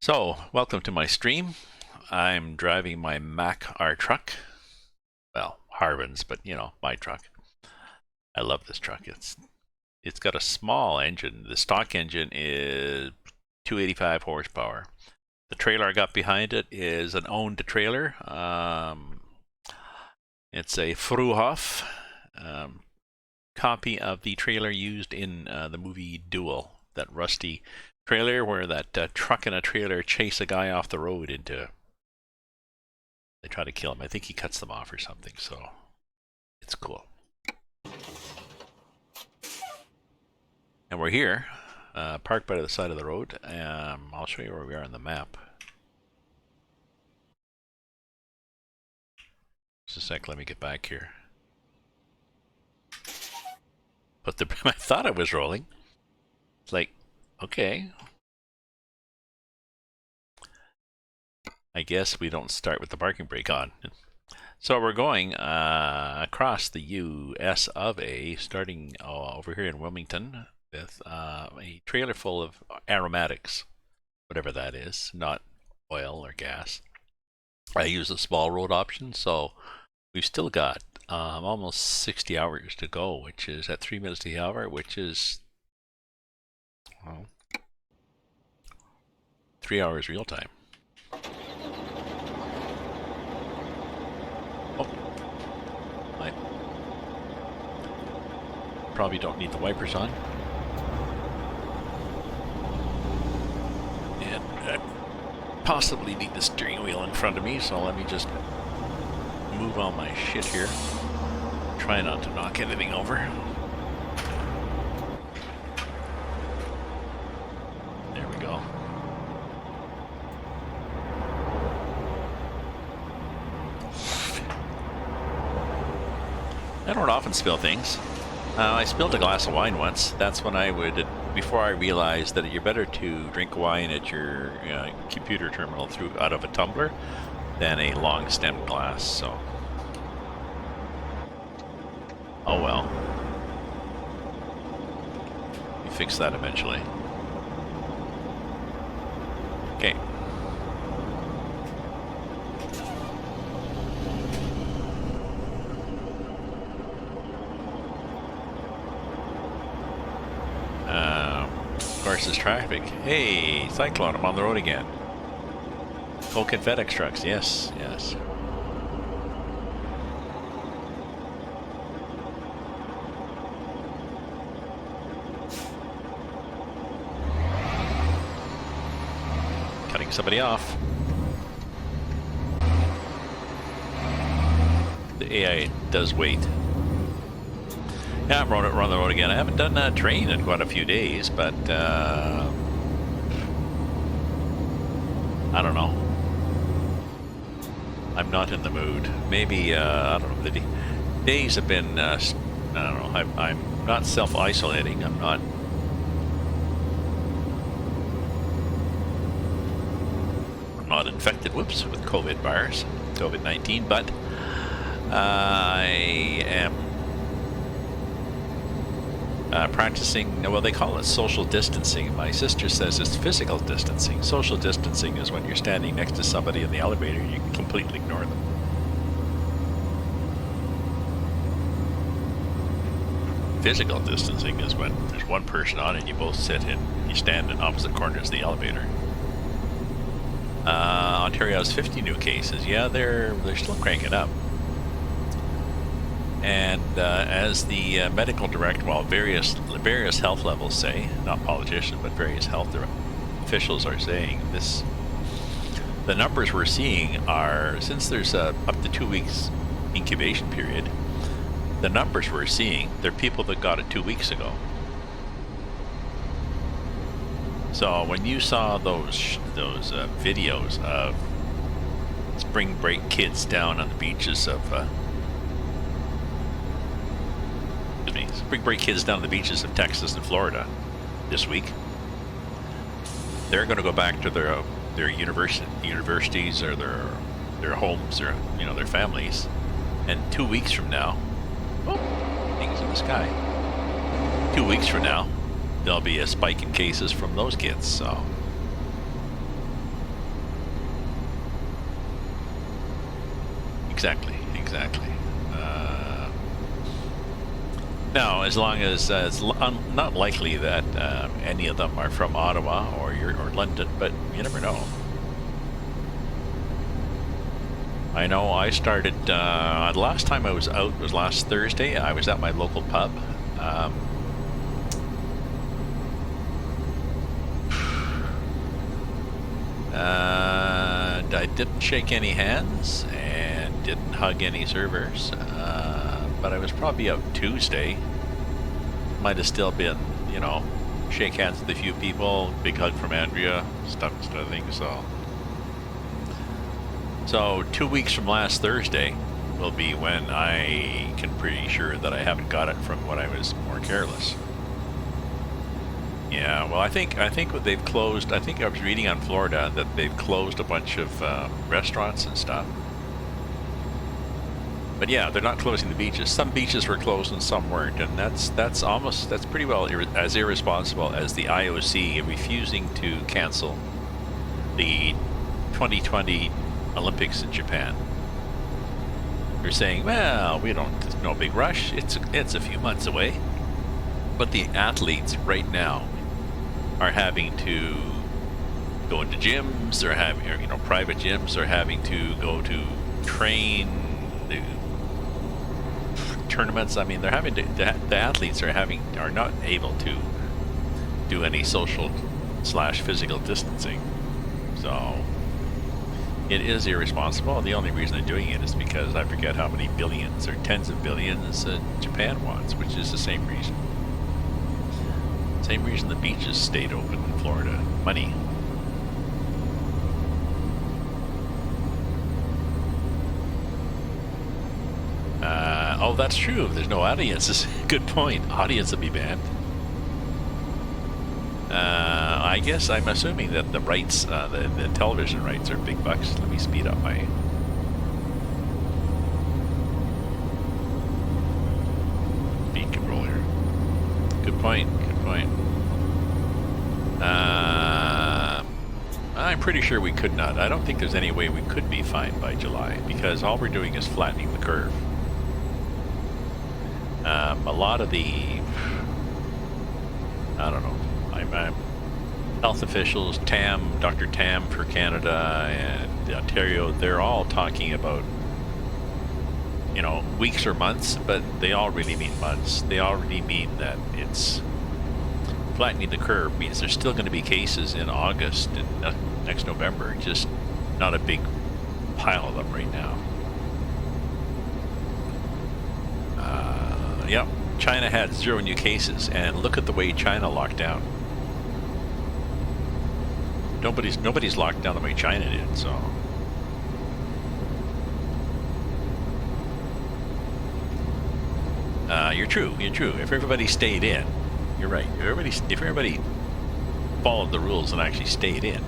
So, welcome to my stream. I'm driving my Mack R truck. Well, Harvin's, but you know, my truck. I love this truck. It's got a small engine. The stock engine is 285 horsepower. The trailer I got behind it is an owned trailer. It's a Fruehauf copy of the trailer used in the movie Duel. That rusty trailer where that truck and a trailer chase a guy off the road into. They try to kill him. I think he cuts them off or something, so it's cool. And we're here, parked by the side of the road. I'll show you where we are on the map. Just a sec, let me get back here. But I thought I was rolling. It's like, okay. I guess we don't start with the parking brake on. So we're going across the US of A, starting over here in Wilmington with a trailer full of aromatics, whatever that is, not oil or gas. I use a small road option, so we've still got almost 60 hours to go, which is at 3 minutes to the hour, which is, well, 3 hours real time. Oh, I probably don't need the wipers on. And possibly need the steering wheel in front of me, so let me just move all my shit here. Try not to knock anything over. There we go. I don't often spill things. I spilled a glass of wine once. That's when I would, before I realized that you're better to drink wine at your computer terminal out of a tumbler than a long stemmed glass, so. Oh well. We fix that eventually. Okay. Of course, there's traffic. Hey, Cyclone, I'm on the road again. Coke and FedEx trucks, yes, yes. Cutting somebody off. The AI does wait. Yeah, I'm on the road again. I haven't done a train in quite a few days, but I don't know. I'm not in the mood. Maybe, I don't know, the days have been, I don't know, I'm not self-isolating. I'm not infected, whoops, with COVID-19, but I am practicing, well, they call it social distancing. My sister says it's physical distancing. Social distancing is when you're standing next to somebody in the elevator and you can completely ignore them. Physical distancing is when there's one person on and you both sit and you stand in opposite corners of the elevator. Ontario has 50 new cases. Yeah, they're still cranking up. And as the medical director, well, various health levels say, not politicians, but various health officials are saying this. The numbers we're seeing are, since there's up to 2 weeks incubation period, the numbers we're seeing, they're people that got it 2 weeks ago. So when you saw those videos of spring break kids down on the beaches of spring break kids down on the beaches of Texas and Florida this week, they're going to go back to their universities or their homes or their families, and 2 weeks from now, oh, things in the sky. 2 weeks from now, there'll be a spike in cases from those kids. So exactly. Now, as long as it's not likely that any of them are from Ottawa or London, but you never know. I know I started, the last time I was out was last Thursday. I was at my local pub. And I didn't shake any hands and didn't hug any servers, but I was probably out Tuesday. Might have still been, you know, shake hands with a few people, big hug from Andrea, stuff of things. So 2 weeks from last Thursday will be when I can pretty sure that I haven't got it from when I was more careless. Yeah, well, I think what they've closed, I think I was reading on Florida that they've closed a bunch of restaurants and stuff. But yeah, they're not closing the beaches. Some beaches were closed and some weren't, and that's pretty well as irresponsible as the IOC refusing to cancel the 2020 Olympics in Japan. They're saying, well, there's no big rush. It's a few months away. But the athletes right now are having to go into gyms. They're having, private gyms. They're having to go to train, the tournaments. I mean, they're having to. The athletes are not able to do any social/physical distancing. So it is irresponsible. The only reason they're doing it is because I forget how many billions or tens of billions Japan wants, which is the same reason. Same reason the beaches stayed open in Florida. Money. Oh, that's true. There's no audiences. Good point. Audience will be banned. I guess I'm assuming that the rights, the television rights are big bucks. Let me speed up my... speed control here. Good point. I'm pretty sure we could not. I don't think there's any way we could be fined by July, because all we're doing is flattening the curve. A lot of the... I don't know. I'm health officials, Dr. Tam for Canada and Ontario, they're all talking about, weeks or months, but they all really mean months. They already mean that it's flattening the curve means there's still going to be cases in August and next November, just not a big pile of them right now. Yep, China had 0 new cases, and look at the way China locked down. Nobody's locked down the way China did, so. You're true. If everybody stayed in, you're right. If everybody followed the rules and actually stayed in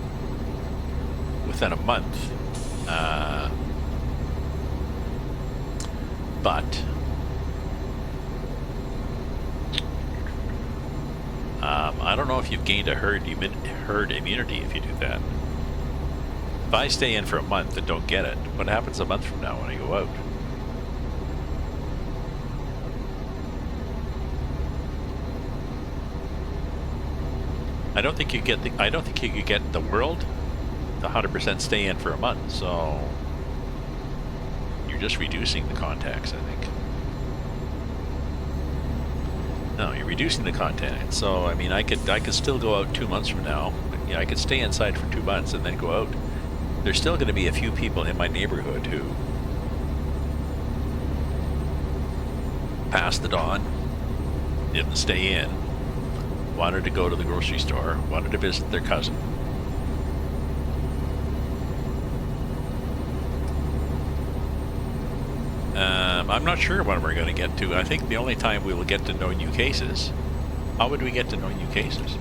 within a month, but I don't know if you've gained a herd immunity if you do that. If I stay in for a month and don't get it, what happens a month from now when I go out? I don't think you could get the world to 100% stay in for a month. So you're just reducing the contacts, I think. No, you're reducing the contact. So I mean, I could still go out 2 months from now. Yeah, I could stay inside for 2 months and then go out. There's still going to be a few people in my neighborhood who passed the dawn, didn't stay in, wanted to go to the grocery store, wanted to visit their cousin. I'm not sure when we're going to get to. I think the only time we will get to no new cases. How would we get to no new cases?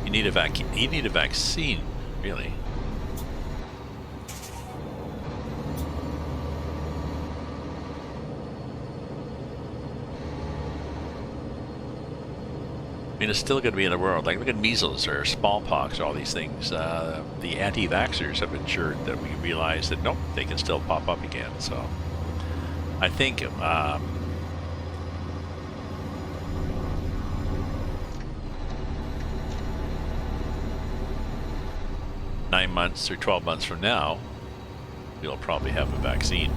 You need a vaccine, really. mean, it's still going to be in the world. Like, look at measles or smallpox, all these things. The anti-vaxxers have ensured that we realize that, nope, they can still pop up again. So I think 9 months or 12 months from now, we'll probably have a vaccine.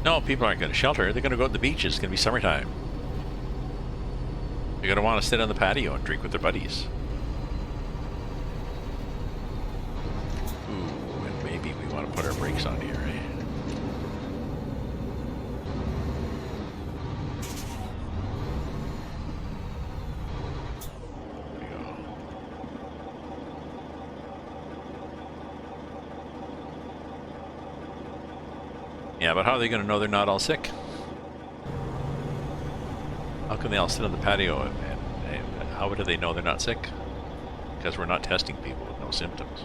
No, people aren't going to shelter. They're going to go to the beach. It's going to be summertime. They're going to want to sit on the patio and drink with their buddies. Ooh, and maybe we want to put our brakes on here, eh? Yeah, but how are they going to know they're not all sick? How can they all sit on the patio and how do they know they're not sick? Because we're not testing people with no symptoms.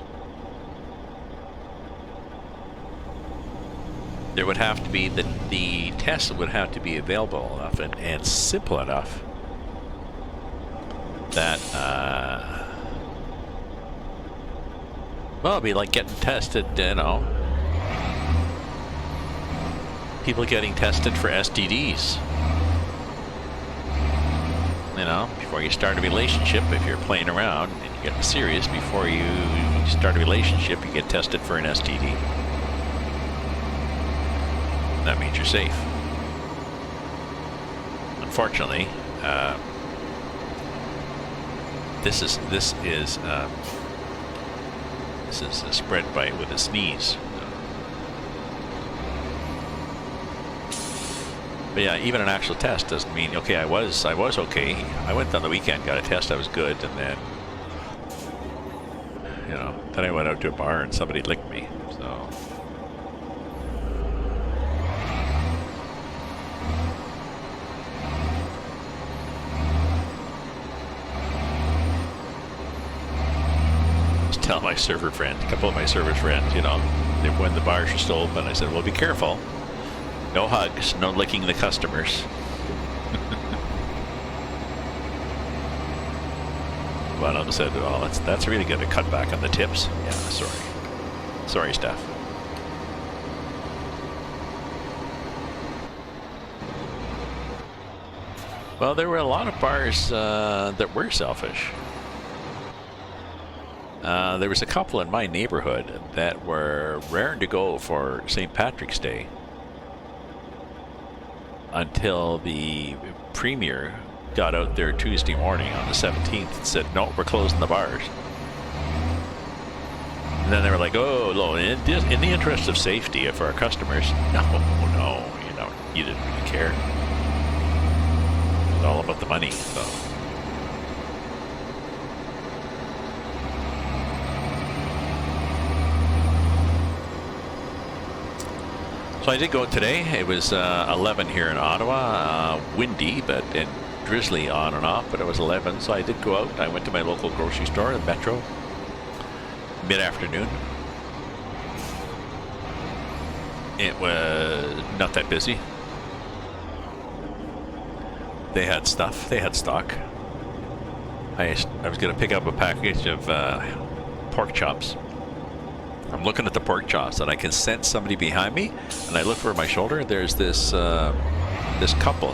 There would have to be, the tests would have to be available enough and simple enough that, well, it'd be like getting tested, you know. People getting tested for STDs. You know, before you start a relationship, if you're playing around and you get serious, before you start a relationship, you get tested for an STD. That means you're safe. Unfortunately, this is spread with a sneeze. But yeah, even an actual test doesn't mean, okay, I was okay. I went on the weekend, got a test, I was good, and then, you know, then I went out to a bar and somebody licked me, so. Just tell my server friend, a couple of my server friends, you know, when the bars are still open, I said, well, be careful. No hugs, no licking the customers. One of them said, well, that's really good to cut back on the tips. Yeah, sorry, Steph. Well, there were a lot of bars that were selfish. There was a couple in my neighborhood that were raring to go for St. Patrick's Day, until the premier got out there Tuesday morning on the 17th and said, no, we're closing the bars. And then they were like, oh, no, in the interest of safety for our customers. No, you know, you didn't really care. It was all about the money, so. So I did go today. It was 11 here in Ottawa, windy and drizzly on and off, but it was 11, so I did go out. I went to my local grocery store, the Metro, mid-afternoon. It was not that busy. They had stuff. They had stock. I was going to pick up a package of pork chops. I'm looking at the pork chops and I can sense somebody behind me, and I look over my shoulder. There's this this couple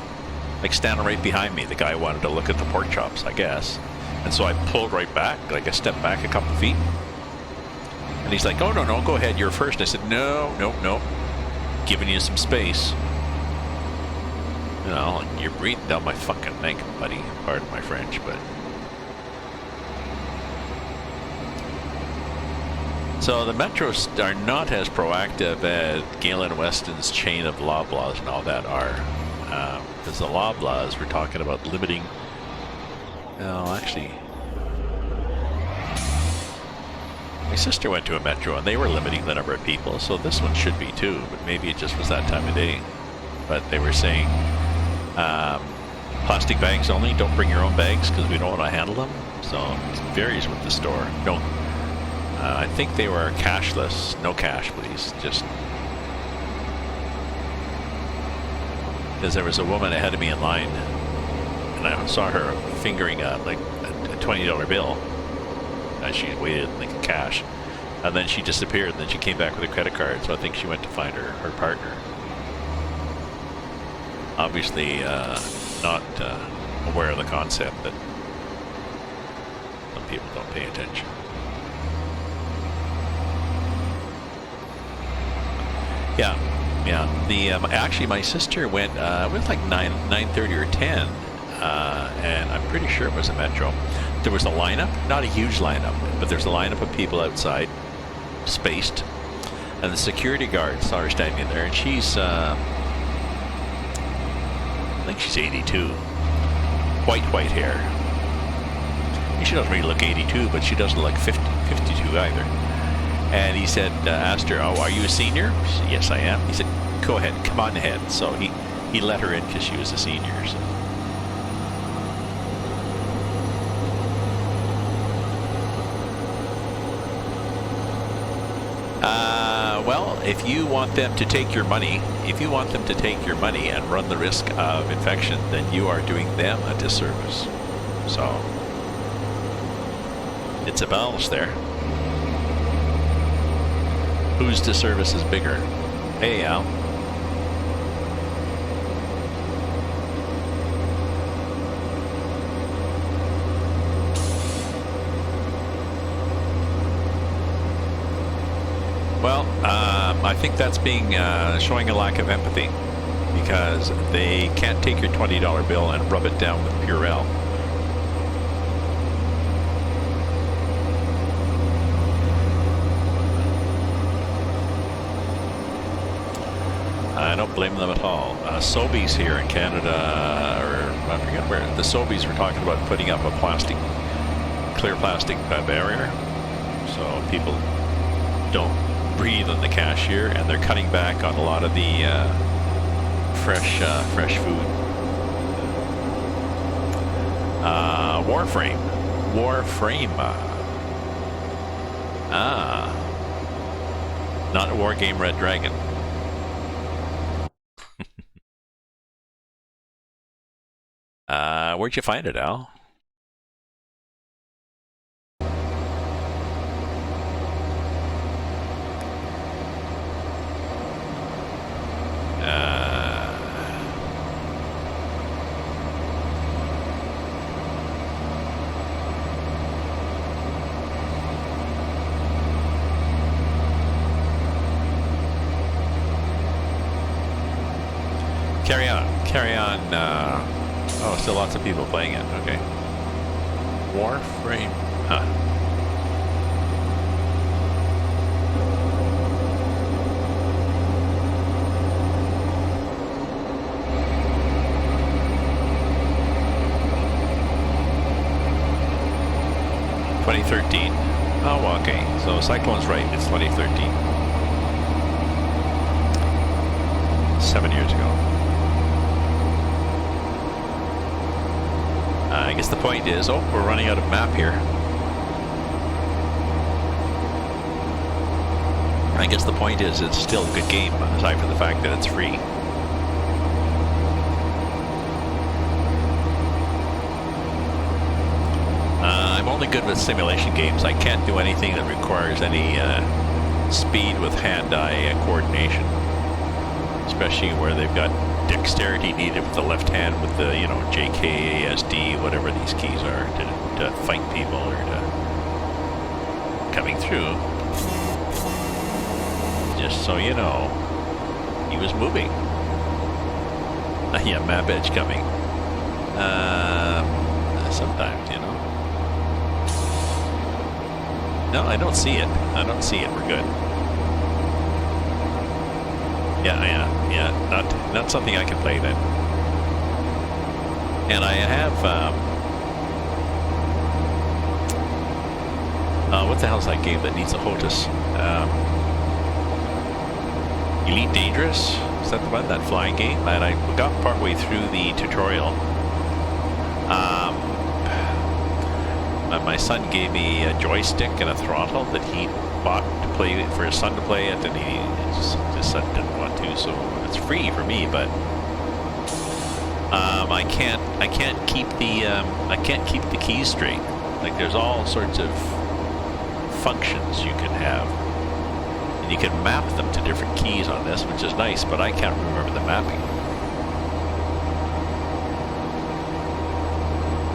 like standing right behind me. The guy wanted to look at the pork chops, I guess, and so I pulled right back, like I stepped back a couple feet, and he's like, oh no, go ahead, you're first. I said, no, giving you some space. You know, you're breathing down my fucking neck, buddy. Pardon my French, but. So the Metros are not as proactive as Galen Weston's chain of Loblaws and all that are. Because the Loblaws, we're talking about limiting. Well, actually, my sister went to a Metro and they were limiting the number of people, so this one should be too, but maybe it just was that time of day. But they were saying plastic bags only, don't bring your own bags because we don't want to handle them. So it varies with the store. I think they were cashless. No cash, please. Just because there was a woman ahead of me in line, and I saw her fingering like a $20 bill as she waited in the cash, and then she disappeared. And then she came back with a credit card. So I think she went to find her partner. Obviously, not aware of the concept that some people don't pay attention. Yeah. The actually, my sister went. It was like 9:30 or 10, and I'm pretty sure it was a Metro. There was a lineup, not a huge lineup, but there's a lineup of people outside, spaced, and the security guard saw her standing there, and she's, I think she's 82, white hair. She doesn't really look 82, but she doesn't look 52 either. And he said, asked her, "Oh, are you a senior?" She said, "Yes, I am." He said, "Go ahead, come on ahead." So he let her in because she was a senior. So. Well, if you want them to take your money, and run the risk of infection, then you are doing them a disservice. So it's a balance there. Whose disservice is bigger? Hey, Al. Well, I think that's showing a lack of empathy, because they can't take your $20 bill and rub it down with Purell. I don't blame them at all. Sobeys here in Canada, or I forget where, the Sobeys were talking about putting up a clear plastic barrier, so people don't breathe on the cashier, and they're cutting back on a lot of the fresh food. Warframe. Not a war game, Red Dragon. Where'd you find it, Al? Carry on. Oh, still lots of people playing it. Okay. Warframe. Huh. (2013). Oh, okay. So Cyclone's right. It's 2013. 7 years ago. I guess the point is, oh, we're running out of map here. I guess the point is, it's still a good game, aside from the fact that it's free. I'm only good with simulation games. I can't do anything that requires any speed with hand-eye coordination, especially where they've got dexterity needed with the left hand, with the, you know, JKASD, whatever these keys are, to fight people or to coming through. Just so you know, he was moving. Yeah, map edge coming. Sometimes, you know. No, I don't see it. We're good. Yeah. Not something I can play then. And I have, what the hell is that game that needs a HOTAS? Elite Dangerous? Is that the one? That flying game? And I got partway through the tutorial. My son gave me a joystick and a throttle that he bought to play for his son to play it, and his son didn't want to, so it's free for me. But I can't keep the keys straight. Like, there's all sorts of functions you can have, and you can map them to different keys on this, which is nice. But I can't remember the mapping.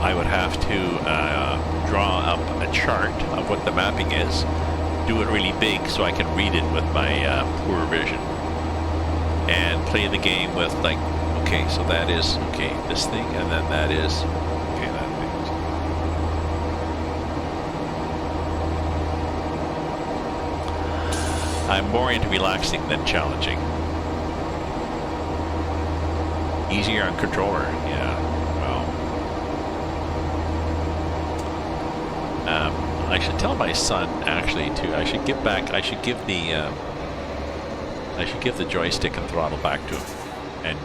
I would have to draw up a chart of what the mapping is, do it really big so I can read it with my poor vision, and play the game with, like, okay, so that is, okay, this thing, and then that is, okay, that thing. I'm more into relaxing than challenging. Easier on controller, yeah. I should tell my son, actually, too. I should give the joystick and throttle back to him,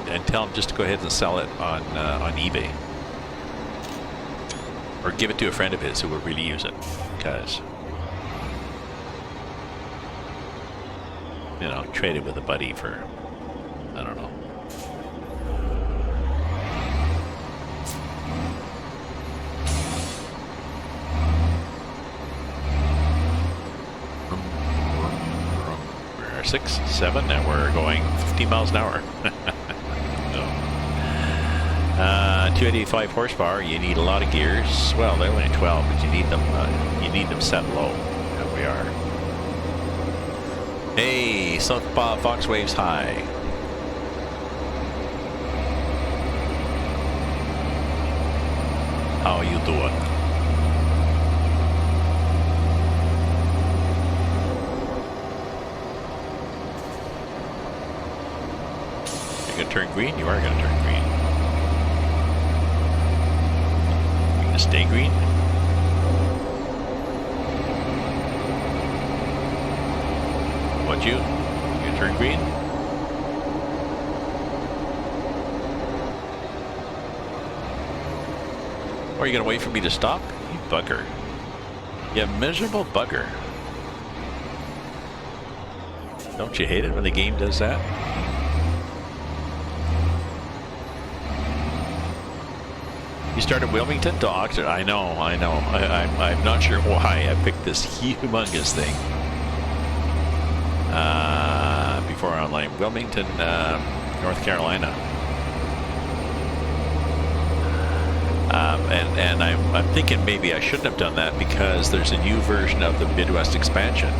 and tell him just to go ahead and sell it on eBay, or give it to a friend of his who would really use it, because, you know, trade it with a buddy for, I don't know. We're 6, 7, and we're going 50 miles an hour. So, 285 horsepower. You need a lot of gears. Well, they're only 12, but you need them set low. And we are. Hey, Southpaw Fox Waves high. How are you doing? You're gonna turn green? You are gonna turn green. You're gonna stay green? What, you gonna turn green? Or are you gonna wait for me to stop? You bugger. You miserable bugger. Don't you hate it when the game does that? You started Wilmington to Oxnard. I know. I'm not sure why I picked this humongous thing. Before online, Wilmington, North Carolina. And I'm thinking maybe I shouldn't have done that, because there's a new version of the Midwest expansion.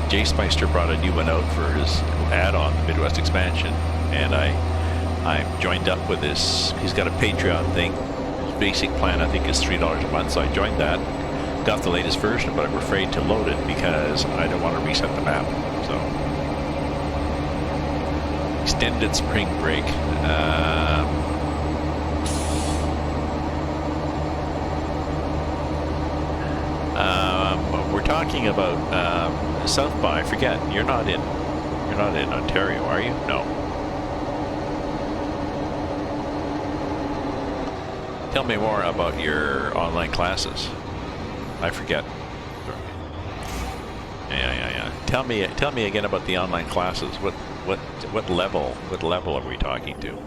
Jay Spicer brought a new one out for his add-on, the Midwest expansion, and I'm joined up with this. He's got a Patreon thing. His basic plan, I think, is $3 a month. So I joined that, got the latest version, but I'm afraid to load it because I don't want to reset the map. So extended spring break. We're talking about South by. I forget. You're not in Ontario, are you? No. Tell me more about your online classes. I forget. Yeah. Tell me again about the online classes. What level are we talking to?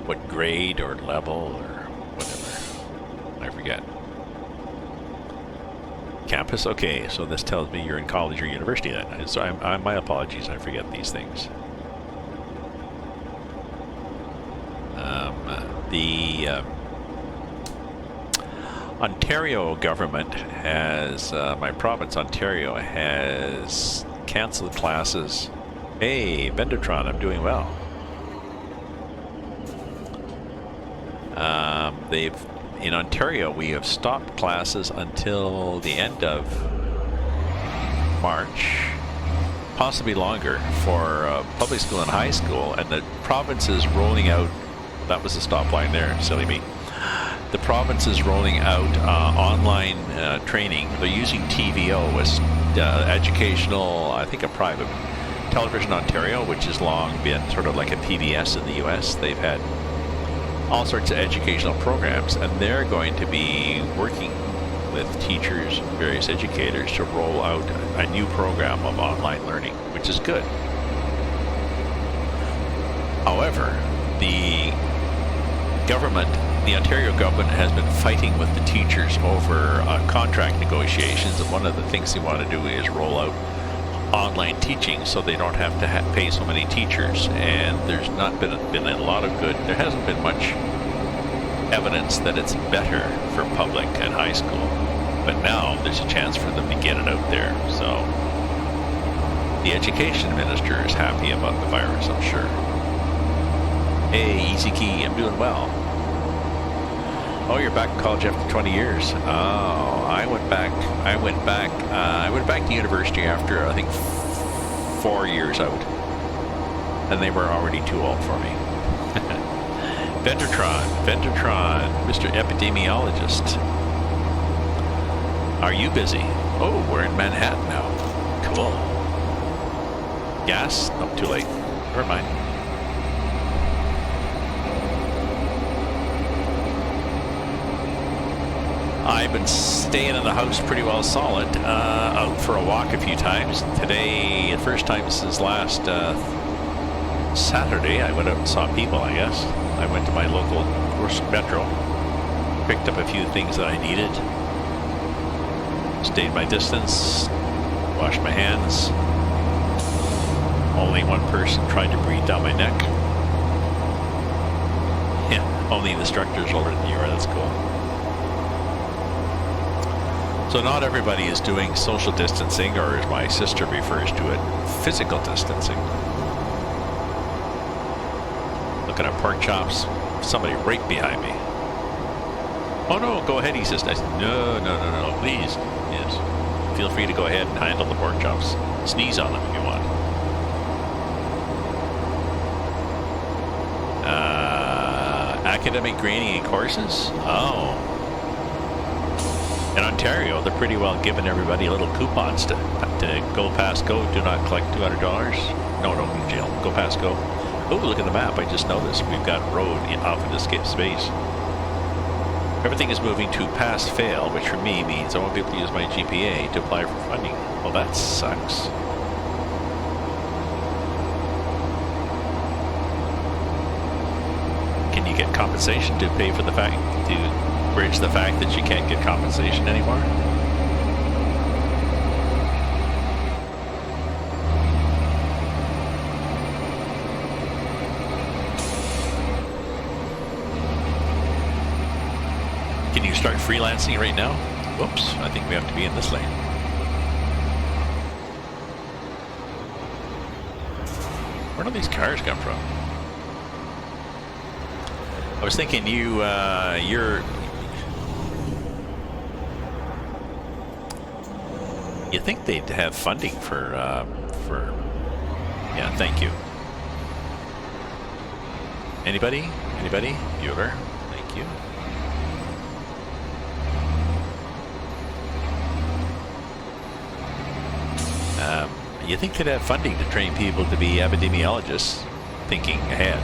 What grade or level or whatever? I forget. Campus? Okay, so this tells me you're in college or university then. So my apologies, I forget these things. The Ontario government has, my province, Ontario, has canceled classes. Hey, Vendertron, I'm doing well. In Ontario, we have stopped classes until the end of March, possibly longer, for public school and high school, and the province is rolling out. That was the stop line there, silly me. The province is rolling out online training. They're using TVO as educational, I think a private Television Ontario, which has long been sort of like a PBS in the US. They've had all sorts of educational programs, and they're going to be working with teachers, various educators, to roll out a new program of online learning, which is good. However, the Ontario government has been fighting with the teachers over contract negotiations, and one of the things they want to do is roll out online teaching so they don't have to pay so many teachers. And there's not been a lot of good, there hasn't been much evidence that it's better for public and high school, but now there's a chance for them to get it out there. So the education minister is happy about the virus, I'm sure. Hey, Easy Key, I'm doing well. Oh, you're back in college after 20 years. Oh, I went back to university after, I think, 4 years out. And they were already too old for me. Ventertron, Mr. Epidemiologist. Are you busy? Oh, we're in Manhattan now. Cool. Gas? Oh, too late. Never mind. I've been staying in the house pretty well solid, out for a walk a few times. Today, the first time since last Saturday, I went out and saw people, I guess. I went to my local metro, picked up a few things that I needed, stayed my distance, washed my hands. Only one person tried to breathe down my neck. Yeah, only the instructors older than you are, that's cool. So not everybody is doing social distancing, or as my sister refers to it, physical distancing. Looking at pork chops, somebody right behind me. Oh no, go ahead, he says. I said, no, please. Yes, feel free to go ahead and handle the pork chops. Sneeze on them if you want. Academic grading and courses? Oh. In Ontario, they're pretty well giving everybody little coupons to go past go. Do not collect $200. No, jail. Go past go. Oh, look at the map. I just noticed we've got road off into space. Everything is moving to pass fail, which for me means I won't be able to use my GPA to apply for funding. Well, that sucks. Can you get compensation to pay for the fact to bridge the fact that you can't get compensation anymore? Can you start freelancing right now? Whoops, I think we have to be in this lane. Where do these cars come from? I was thinking you think they'd have funding for yeah, thank you. Anybody? Bueller? Thank you. You think they'd have funding to train people to be epidemiologists, thinking ahead.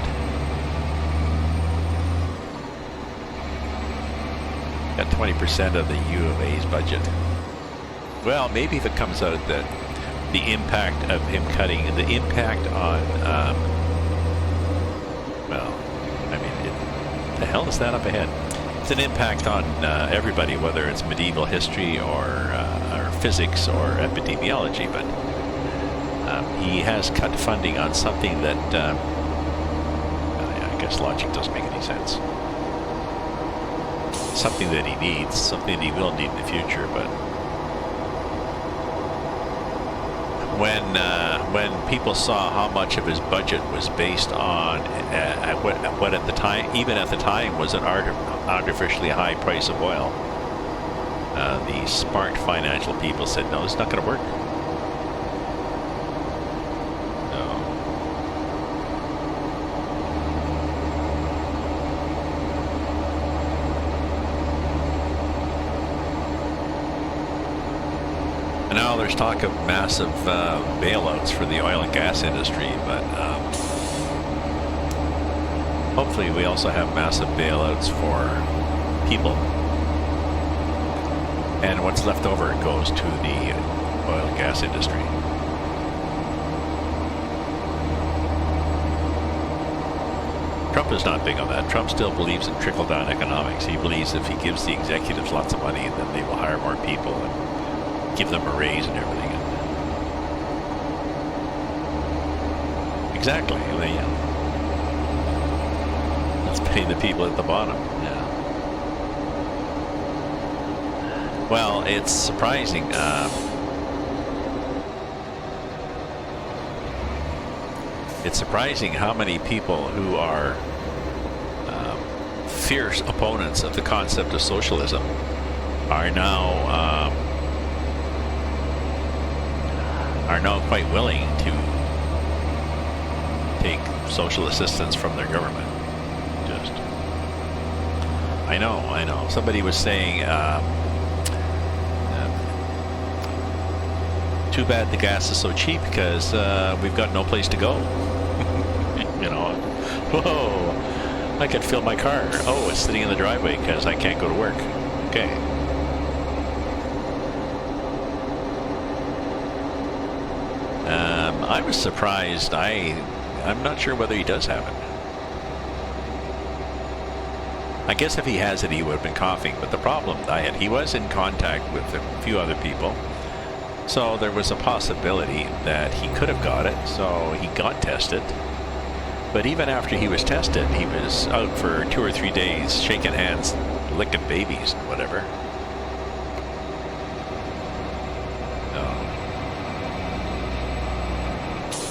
Got 20% of the U of A's budget. Well, maybe if it comes out that the impact of him cutting, the impact on, well, I mean, the hell is that up ahead? It's an impact on everybody, whether it's medieval history or physics or epidemiology, but he has cut funding on something that I guess logic doesn't make any sense. Something that he needs, something that he will need in the future, but when people saw how much of his budget was based on what at the time, even at the time, was an artificially high price of oil, the smart financial people said, no, it's not going to work. there's talk of massive bailouts for the oil and gas industry, but hopefully we also have massive bailouts for people. And what's left over goes to the oil and gas industry. Trump is not big on that. Trump still believes in trickle-down economics. He believes if he gives the executives lots of money, then they will hire more people and give them a raise and everything. Exactly. Yeah. Let's pay the people at the bottom. Yeah. Well, it's surprising. It's surprising how many people who are fierce opponents of the concept of socialism are now quite willing to take social assistance from their government. Just, I know. Somebody was saying, too bad the gas is so cheap because we've got no place to go. You know, whoa, I could fill my car. Oh, it's sitting in the driveway because I can't go to work. Okay. I was surprised. I'm not sure whether he does have it. I guess if he has it, he would have been coughing. But the problem he was in contact with a few other people. So there was a possibility that he could have got it. So he got tested. But even after he was tested, he was out for 2 or 3 days, shaking hands, licking babies and whatever.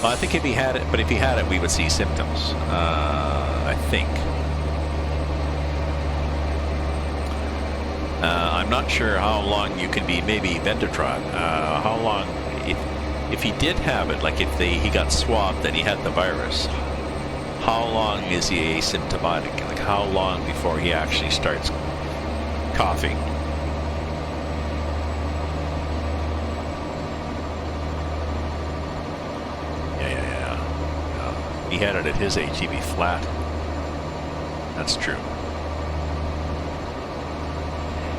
Well, I think if he had it, we would see symptoms. I think. I'm not sure how long you can be maybe Ventatron. How long, if he did have it, like if he got swabbed and he had the virus, how long is he asymptomatic? Like how long before he actually starts coughing? Yeah. He had it at his age, he'd be flat. That's true.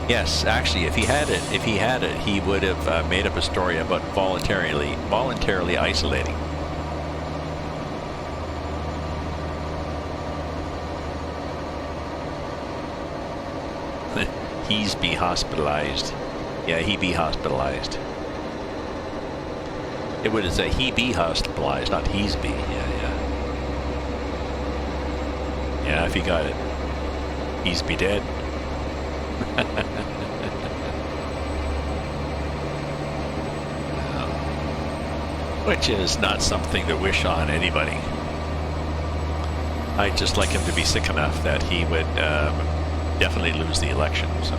Yes, actually, if he had it, he would have made up a story about voluntarily isolating. He's be hospitalized. Yeah, he be hospitalized. It would say he be hospitalized, not he's be. Yeah, if he got it, he's be dead. Which is not something to wish on anybody. I'd just like him to be sick enough that he would definitely lose the election. So,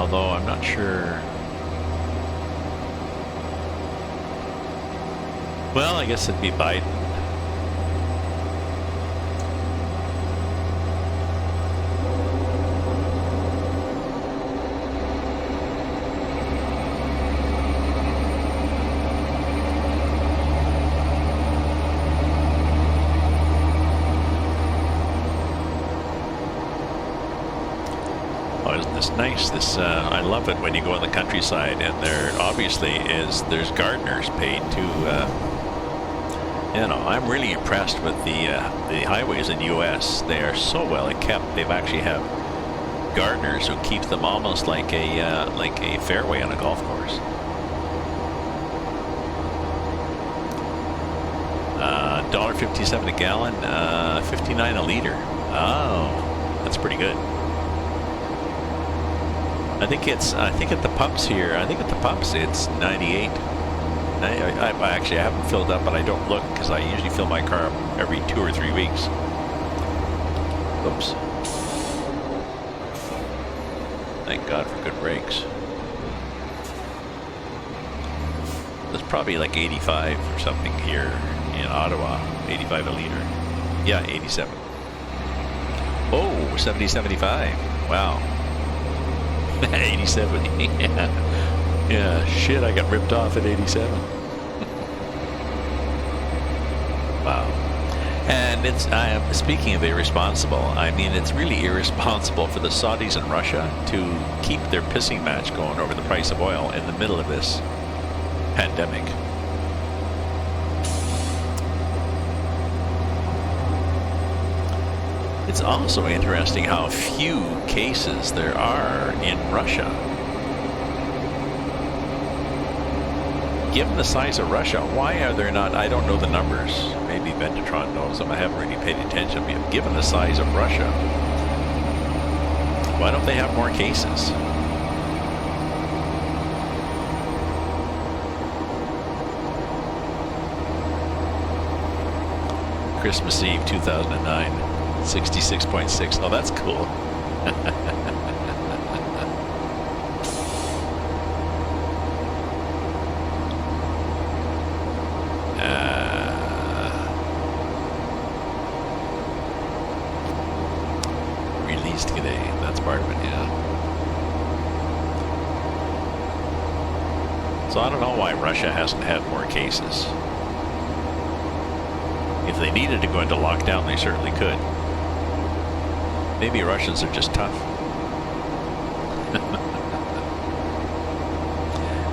although I'm not sure. Well, I guess it'd be Biden. Nice. I love it when you go in the countryside and there's gardeners paid to. I'm really impressed with the highways in the U.S. They are so well kept. They've actually have gardeners who keep them almost like a fairway on a golf course. $1.57 a gallon, 59 a liter. Oh, that's pretty good. I think at the pumps here, it's 98. I haven't filled up, but I don't look because I usually fill my car up every 2 or 3 weeks. Oops. Thank God for good brakes. There's probably like 85 or something here in Ottawa. 85 a liter. Yeah, 87. Oh, 70, 75. Wow. 87. Yeah. Yeah. Shit, I got ripped off at 87. Wow. And it's, speaking of irresponsible, I mean, it's really irresponsible for the Saudis and Russia to keep their pissing match going over the price of oil in the middle of this pandemic. It's also interesting how few cases there are in Russia. Given the size of Russia, why are there not, I don't know the numbers, maybe Ventatron knows them, I haven't really paid attention, but given the size of Russia, why don't they have more cases? Christmas Eve 2009, 66.6. Oh, that's cool. Released today. That's part of it, yeah. So I don't know why Russia hasn't had more cases. If they needed to go into lockdown, they certainly could. Maybe Russians are just tough.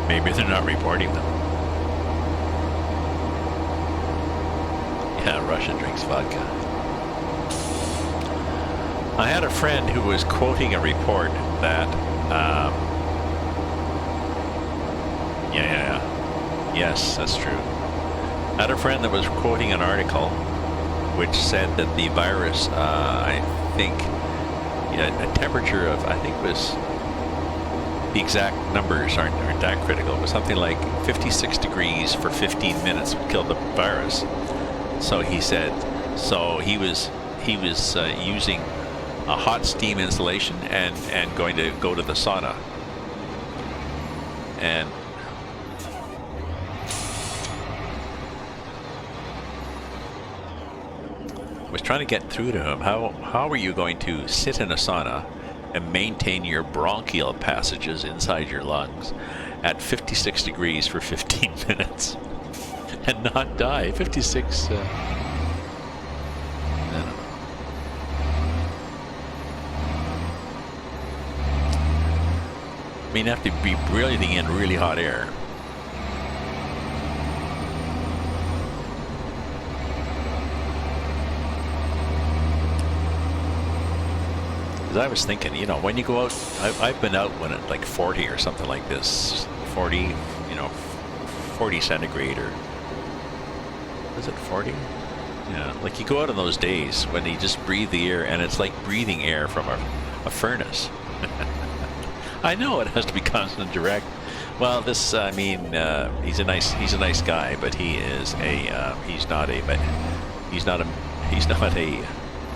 Maybe they're not reporting them. Yeah, Russia drinks vodka. I had a friend who was quoting a report that, yes, that's true. I had a friend that was quoting an article which said that the virus, I think, a temperature of, I think was, the exact numbers aren't that critical, but something like 56 degrees for 15 minutes would kill the virus. So he said, so he was using a hot steam installation and going to go to the sauna. And was trying to get through to him. How are you going to sit in a sauna and maintain your bronchial passages inside your lungs at 56 degrees for 15 minutes and not die? 56. I don't know. I mean, you have to be breathing in really hot air. I was thinking, when you go out, I've been out when it's like 40 or something like this, 40, 40 centigrade, or is it 40? Yeah, like you go out on those days when you just breathe the air and it's like breathing air from a furnace. I know it has to be constant and direct. Well, this, I mean, he's a nice guy, but he is he's not a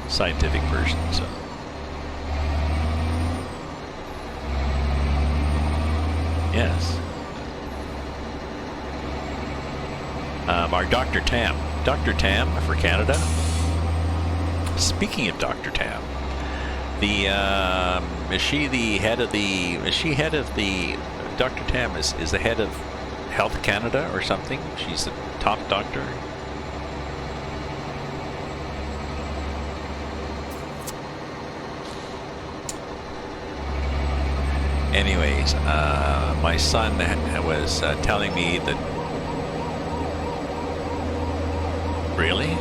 scientific person, so. Yes. Our Dr. Tam for Canada. Speaking of Dr. Tam, is she head of the Dr. Tam is the head of Health Canada or something? She's the top doctor. Anyways, my son was telling me that. Really?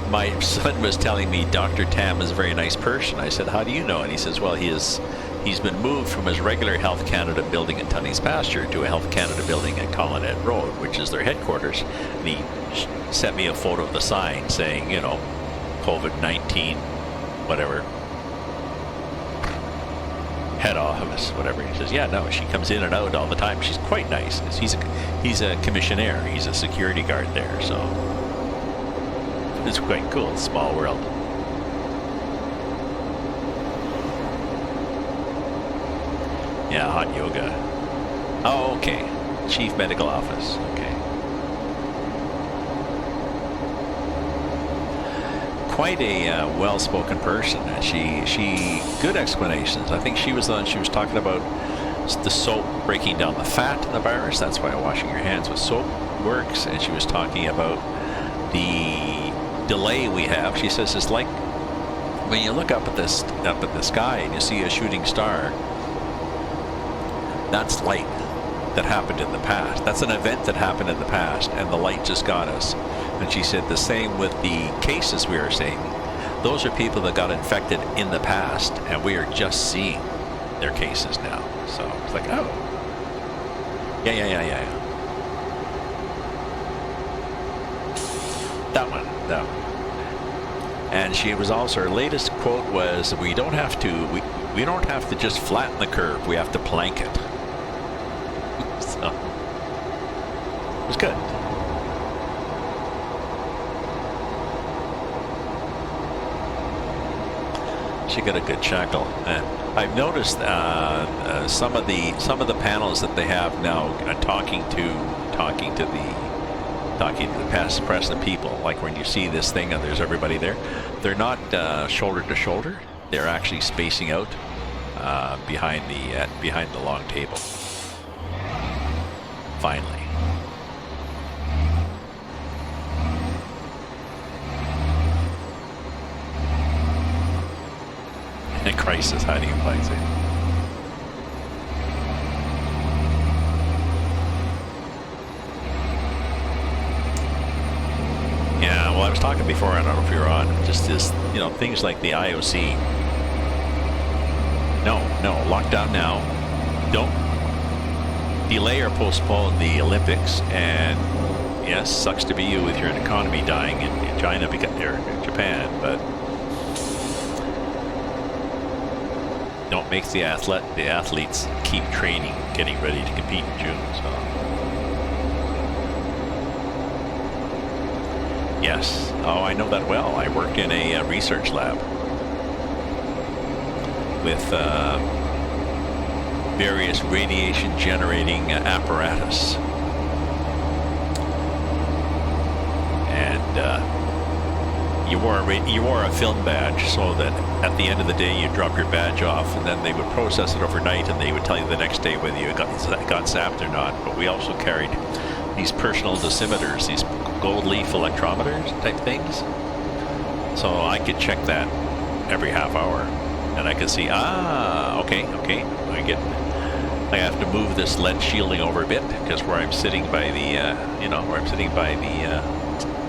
My son was telling me Dr. Tam is a very nice person. I said, how do you know? And he says, well, he's been moved from his regular Health Canada building at Tunney's Pasture to a Health Canada building at Collinet Road, which is their headquarters. And he sent me a photo of the sign saying, COVID-19, whatever. Head office, whatever. He says, yeah, no, she comes in and out all the time. She's quite nice. He's a commissionaire. He's a security guard there, so it's quite cool. It's a small world. Yeah, hot yoga. Oh, okay. Chief Medical Office. Okay. quite a well-spoken person. She good explanations. I think she was the one. She was talking about the soap breaking down the fat in the virus. That's why washing your hands with soap works. And she was talking about the delay we have. She says it's like when you look up at the sky and you see a shooting star. That's light that happened in the past. That's an event that happened in the past, and the light just got us. And she said the same with the cases we are seeing. Those are people that got infected in the past, and we are just seeing their cases now. So it's like, oh, yeah. That one. And she was also, her latest quote was, we don't have to just flatten the curve, we have to plank it. So it was good. She got a good chuckle. And I've noticed some of the panels that they have now talking to the press of people. Like when you see this thing and there's everybody there, they're not shoulder to shoulder. They're actually spacing out behind the long table. Finally. A crisis hiding in plain sight. Yeah, well, I was talking before, I don't know if you were on, just this, things like the IOC. No, lockdown now. Don't delay or postpone the Olympics. And yes, sucks to be you with your economy dying in China, or in Japan, but don't make the athletes keep training, getting ready to compete in June. So yes, I know that well. I worked in a research lab with various radiation generating apparatus, and you wore a film badge so that at the end of the day you drop your badge off, and then they would process it overnight, and they would tell you the next day whether you got zapped or not. But we also carried these personal dosimeters, these gold leaf electrometers type things, so I could check that every half hour, and I could see, okay, I have to move this lead shielding over a bit, because where I'm sitting by the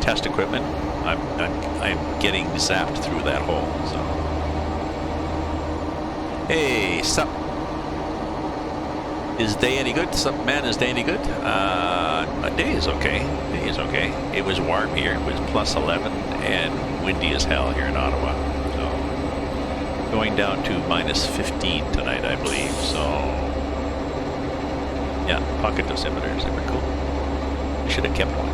test equipment, I'm getting zapped through that hole. So, hey, sup? Is day any good? Sup, man? Is day any good? A day is okay. It was warm here. It was plus 11 and windy as hell here in Ottawa. So going down to minus 15 tonight, I believe. So yeah, pocket dosimeters. They were cool. Should have kept one.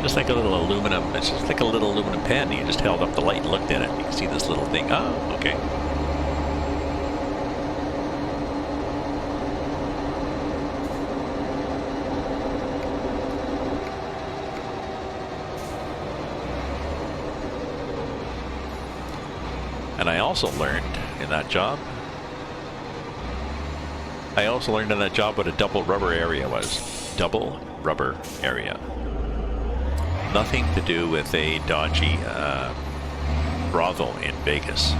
Just like a little aluminum, it's just like a little aluminum pen. You just held up the light and looked in it. You can see this little thing. Oh, okay. And I also learned in that job what a double rubber area was. Double rubber area. Nothing to do with a dodgy brothel in Vegas.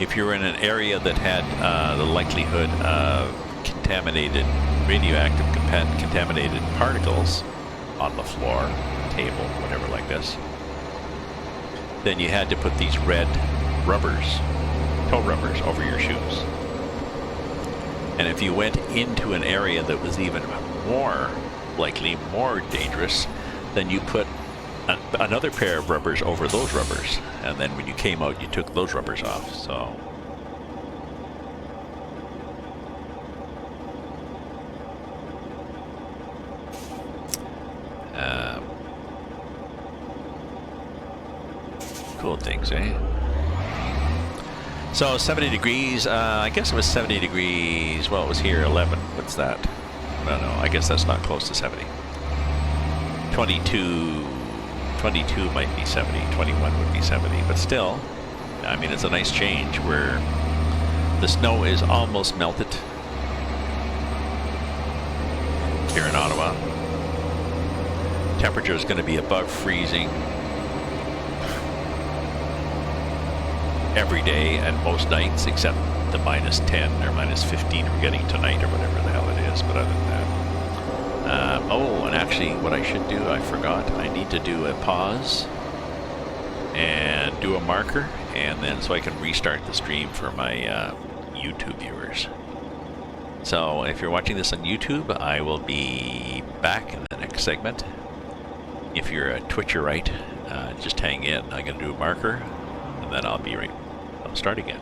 If you're in an area that had the likelihood of radioactive contaminated particles on the floor, table, whatever like this, then you had to put these red toe rubbers over your shoes. And if you went into an area that was even more dangerous, then you put another pair of rubbers over those rubbers. And then when you came out, you took those rubbers off. So cool things, eh? So 70 degrees, I guess it was 70 degrees, well, it was here 11, what's that? No, I guess that's not close to 70. 22 might be 70, 21 would be 70, but still, I mean, it's a nice change where the snow is almost melted here in Ottawa. Temperature is going to be above freezing every day and most nights, except the minus 10 or minus 15 we're getting tonight or whatever the hell it is. But other than that, oh, and actually what I should do, I forgot, I need to do a pause and do a marker, and then so I can restart the stream for my YouTube viewers. So if you're watching this on YouTube, I will be back in the next segment. If you're a Twitcherite, just hang in. I'm going to do a marker, and then I'll start again.